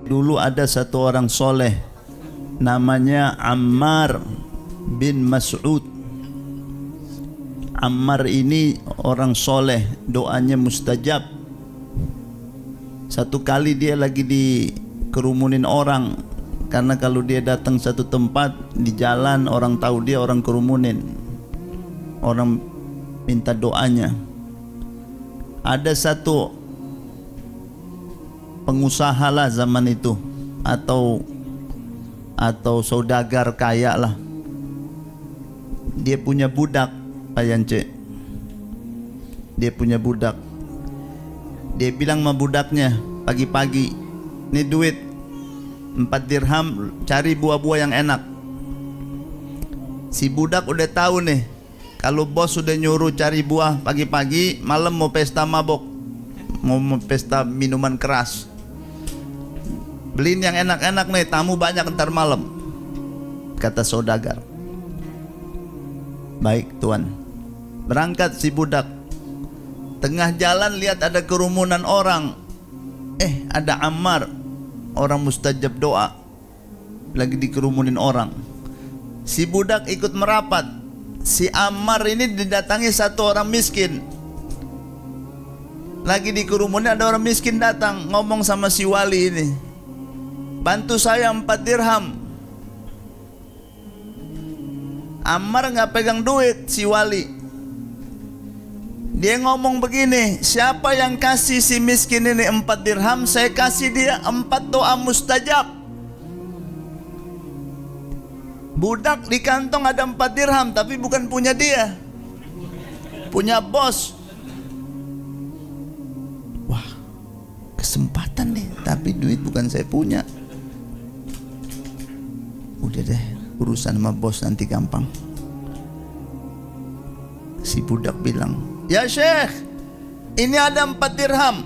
Dulu ada satu orang soleh namanya Ammar bin Mas'ud. Ammar ini orang soleh, doanya mustajab. Satu kali dia lagi dikerumunin orang, karena kalau dia datang satu tempat di jalan orang tahu dia orang kerumunin, orang minta doanya. Ada satu pengusaha lah zaman itu, atau saudagar kaya lah. Dia punya budak, Pak Yance. Dia punya budak. Dia bilang sama budaknya pagi-pagi, "Ini duit 4 dirham, cari buah-buah yang enak." Si budak udah tahu nih, kalau bos sudah nyuruh cari buah pagi-pagi, malam mau pesta mabok, mau pesta minuman keras. Beliin yang enak-enak nih, tamu banyak ntar malam, kata saudagar. Baik tuan. Berangkat si budak. Tengah jalan lihat ada kerumunan orang. Ada Ammar, orang mustajab doa, lagi dikerumunin orang. Si budak ikut merapat. Si Ammar ini didatangi satu orang miskin. Lagi dikerumunin, ada orang miskin datang, ngomong sama si wali ini, "Bantu saya 4 dirham." Ammar nggak pegang duit, si wali. Dia ngomong begini, "Siapa yang kasih si miskin ini 4 dirham, saya kasih dia 4 doa mustajab." Budak di kantong ada 4 dirham, tapi bukan punya dia, punya bos. Wah, kesempatan nih, tapi duit bukan saya punya. Udah deh, urusan sama bos nanti gampang. Si budak bilang, "Ya Syekh, ini ada 4 dirham.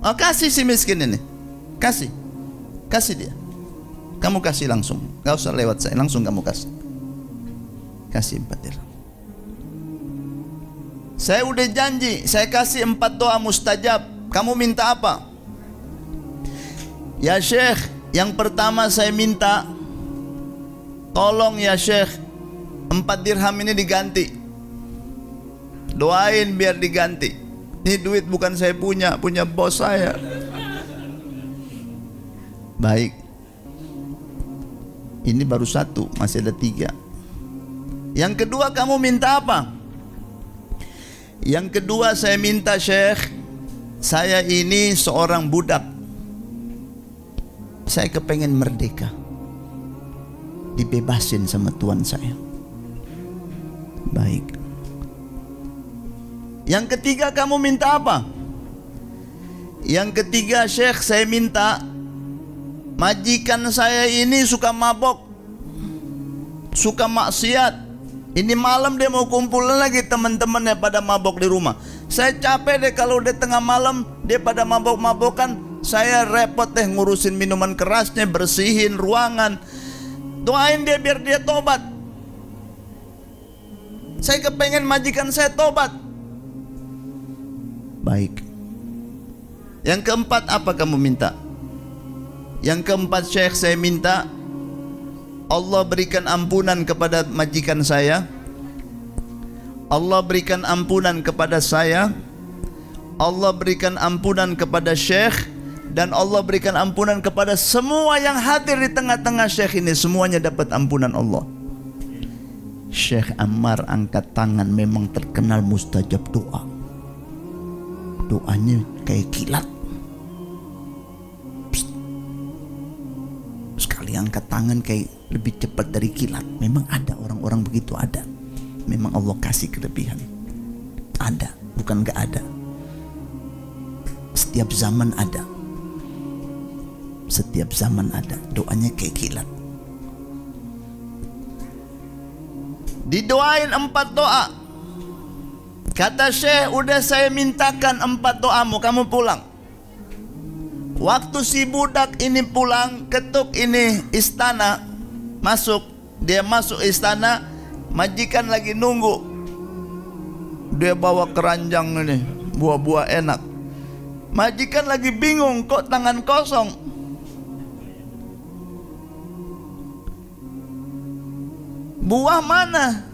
Oh, kasih si miskin ini. Kasih dia. Kamu kasih langsung, gak usah lewat saya, langsung kamu kasih. Kasih 4 dirham. Saya udah janji, saya kasih 4 doa mustajab. Kamu minta apa?" "Ya Syekh, yang pertama saya minta, tolong ya Syekh, 4 dirham ini diganti. Doain biar diganti. Ini duit bukan saya punya, punya bos saya." Baik. Ini baru 1, masih ada 3. Yang kedua kamu minta apa? Yang kedua saya minta Syekh, saya ini seorang budak. Saya kepengen merdeka, dibebasin sama tuan saya. Baik. Yang ketiga kamu minta apa? Yang ketiga Syekh, saya minta majikan saya ini suka mabok, suka maksiat. Ini malam dia mau kumpul lagi teman-temannya pada mabok di rumah. Saya capek deh kalau udah tengah malam dia pada mabok-mabokan. Saya repot deh ngurusin minuman kerasnya, bersihin ruangan. Doain dia biar dia tobat. Saya kepengen majikan saya tobat. Baik. Yang keempat apa kamu minta? Yang keempat Syekh, saya minta Allah berikan ampunan kepada majikan saya, Allah berikan ampunan kepada saya, Allah berikan ampunan kepada Syekh, dan Allah berikan ampunan kepada semua yang hadir di tengah-tengah Syekh ini. Semuanya dapat ampunan Allah. Syekh Ammar angkat tangan, memang terkenal mustajab doa. Doanya kayak kilat. Sekali angkat tangan kayak lebih cepat dari kilat. Memang ada orang-orang begitu, ada. Memang Allah kasih kelebihan. Ada, bukan gak ada. Setiap zaman ada. Setiap zaman ada. Doanya kayak kilat. Didoain 4 doa. Kata Syekh, udah saya mintakan 4 doamu, kamu pulang. Waktu si budak ini pulang, ketuk ini istana, masuk. Dia masuk istana, majikan lagi nunggu. Dia bawa keranjang ini, buah-buah enak. Majikan lagi bingung, kok tangan kosong. Buah mana?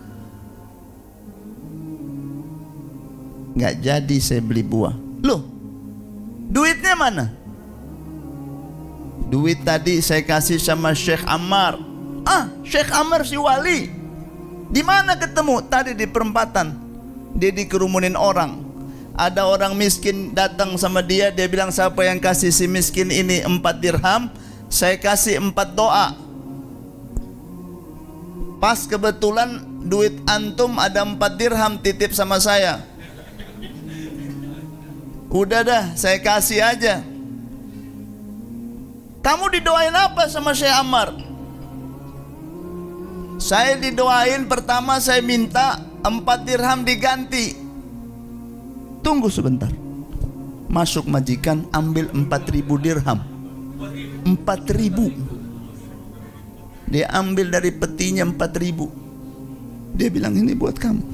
Nggak jadi saya beli buah. Loh, duitnya mana? Duit tadi saya kasih sama Syekh Ammar. Ah, Syekh Ammar si wali. Di mana ketemu? Tadi di perempatan. Dia dikerumunin orang. Ada orang miskin datang sama dia. Dia bilang, siapa yang kasih si miskin ini 4 dirham, saya kasih 4 doa. Pas kebetulan duit antum ada 4 dirham titip sama saya. Udah dah, saya kasih aja. Kamu didoain apa sama Syekh Ammar? Saya didoain, pertama saya minta 4 dirham diganti. Tunggu sebentar. Masuk majikan, ambil 4.000 dirham. 4.000. Dia ambil dari petinya 4.000. Dia bilang, ini buat kamu.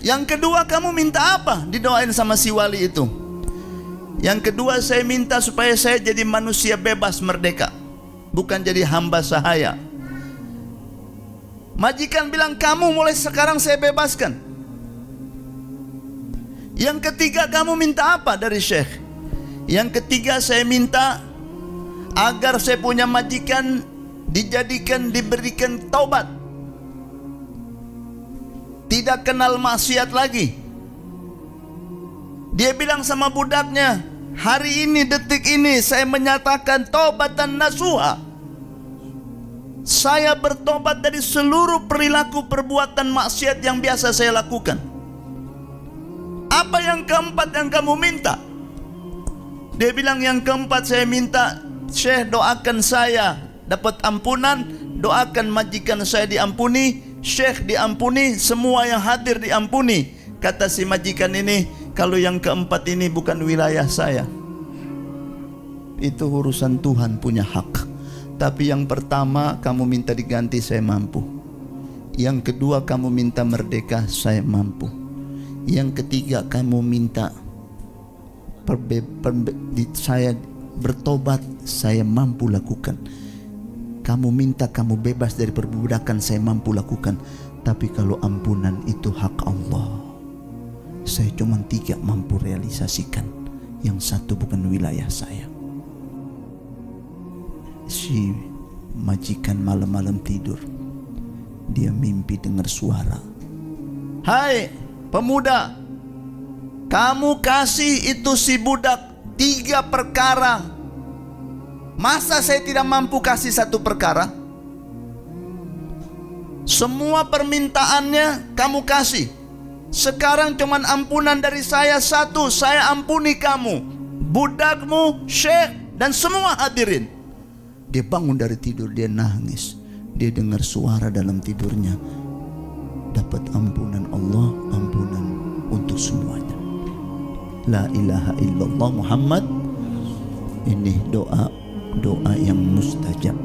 Yang kedua, kamu minta apa? Didoain sama si wali itu. Yang kedua, saya minta supaya saya jadi manusia bebas merdeka, bukan jadi hamba sahaya. Majikan bilang, kamu mulai sekarang saya bebaskan. Yang ketiga, kamu minta apa dari Syekh? Yang ketiga, saya minta agar saya punya majikan diberikan taubat, tidak kenal maksiat lagi. Dia bilang sama budaknya, hari ini, detik ini saya menyatakan taubatan nasuha. Saya bertobat dari seluruh perilaku perbuatan maksiat yang biasa saya lakukan. Apa yang keempat yang kamu minta? Dia bilang, yang keempat saya minta Syekh doakan saya dapat ampunan, doakan majikan saya diampuni, Syekh diampuni, semua yang hadir diampuni. Kata si majikan ini, kalau yang keempat ini bukan wilayah saya. Itu urusan Tuhan, punya hak. Tapi yang pertama kamu minta diganti, saya mampu. Yang kedua kamu minta merdeka, saya mampu. Yang ketiga kamu minta saya bertobat, saya mampu lakukan. Kamu minta kamu bebas dari perbudakan, saya mampu lakukan. Tapi kalau ampunan itu hak Allah, saya cuma 3 mampu realisasikan. Yang satu bukan wilayah saya. Si majikan malam-malam tidur, dia mimpi dengar suara, hai pemuda, kamu kasih itu si budak 3 perkara. Masa saya tidak mampu kasih 1 perkara? Semua permintaannya kamu kasih. Sekarang cuman ampunan dari saya 1, saya ampuni kamu, budakmu, Syekh, dan semua hadirin. Dia bangun dari tidur, dia nangis. Dia dengar suara dalam tidurnya, dapat ampunan Allah, ampunan untuk semuanya. La ilaha illallah Muhammad. Ini doa yang mustajab.